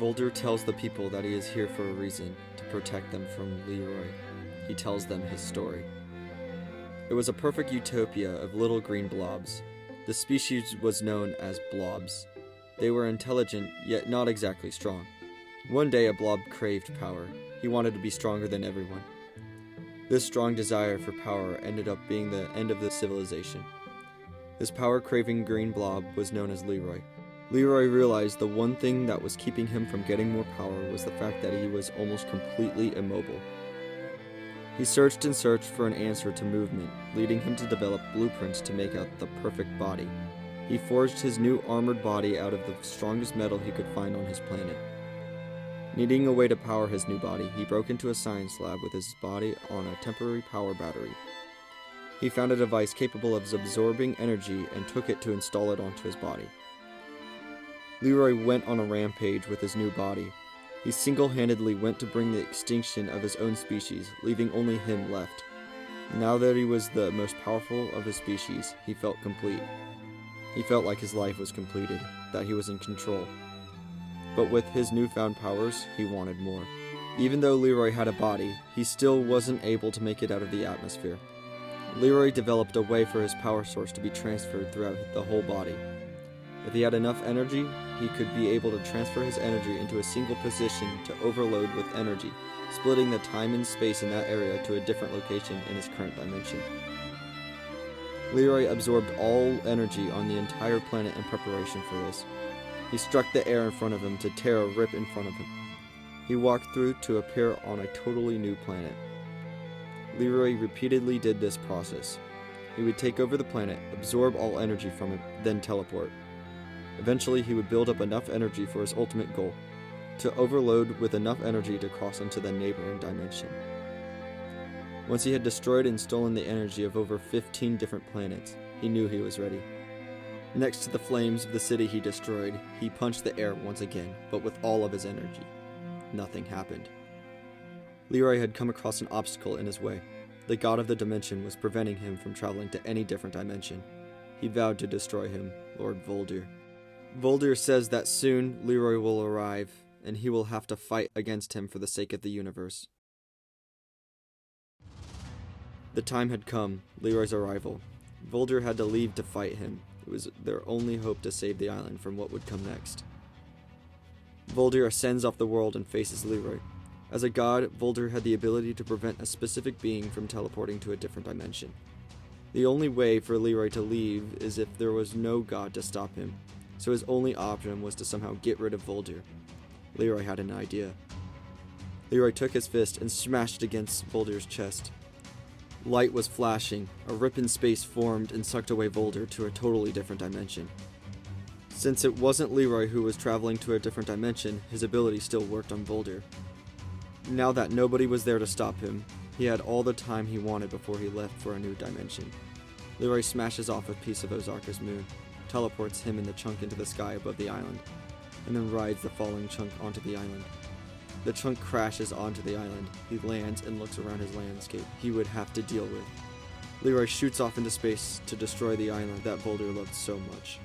Voldir tells the people that he is here for a reason, to protect them from Leroy. He tells them his story. It was a perfect utopia of little green blobs. The species was known as blobs. They were intelligent, yet not exactly strong. One day a blob craved power. He wanted to be stronger than everyone. This strong desire for power ended up being the end of the civilization. This power-craving green blob was known as Leroy. Leroy realized the one thing that was keeping him from getting more power was the fact that he was almost completely immobile. He searched and searched for an answer to movement, leading him to develop blueprints to make out the perfect body. He forged his new armored body out of the strongest metal he could find on his planet. Needing a way to power his new body, he broke into a science lab with his body on a temporary power battery. He found a device capable of absorbing energy and took it to install it onto his body. Leroy went on a rampage with his new body. He single-handedly went to bring the extinction of his own species, leaving only him left. Now that he was the most powerful of his species, he felt complete. He felt like his life was completed, that he was in control. But with his newfound powers, he wanted more. Even though Leroy had a body, he still wasn't able to make it out of the atmosphere. Leroy developed a way for his power source to be transferred throughout the whole body. If he had enough energy, he could be able to transfer his energy into a single position to overload with energy, splitting the time and space in that area to a different location in his current dimension. Leroy absorbed all energy on the entire planet in preparation for this. He struck the air in front of him to tear a rip in front of him. He walked through to appear on a totally new planet. Leroy repeatedly did this process. He would take over the planet, absorb all energy from it, then teleport. Eventually, he would build up enough energy for his ultimate goal, to overload with enough energy to cross into the neighboring dimension. Once he had destroyed and stolen the energy of over 15 different planets, he knew he was ready. Next to the flames of the city he destroyed, he punched the air once again, but with all of his energy. Nothing happened. Leroy had come across an obstacle in his way. The god of the dimension was preventing him from traveling to any different dimension. He vowed to destroy him, Lord Voldir. Voldir says that soon Leroy will arrive, and he will have to fight against him for the sake of the universe. The time had come, Leroy's arrival. Voldir had to leave to fight him. It was their only hope to save the island from what would come next. Voldir ascends off the world and faces Leroy. As a god, Voldir had the ability to prevent a specific being from teleporting to a different dimension. The only way for Leroy to leave is if there was no god to stop him, so his only option was to somehow get rid of Voldir. Leroy had an idea. Leroy took his fist and smashed it against Voldir's chest. Light was flashing, a rip in space formed and sucked away Voldir to a totally different dimension. Since it wasn't Leroy who was traveling to a different dimension, his ability still worked on Voldir. Now that nobody was there to stop him, he had all the time he wanted before he left for a new dimension. Leroy smashes off a piece of Ozarka's moon, teleports him and the chunk into the sky above the island, and then rides the falling chunk onto the island. The chunk crashes onto the island. He lands and looks around his landscape he would have to deal with. Leroy shoots off into space to destroy the island that Voldir loved so much.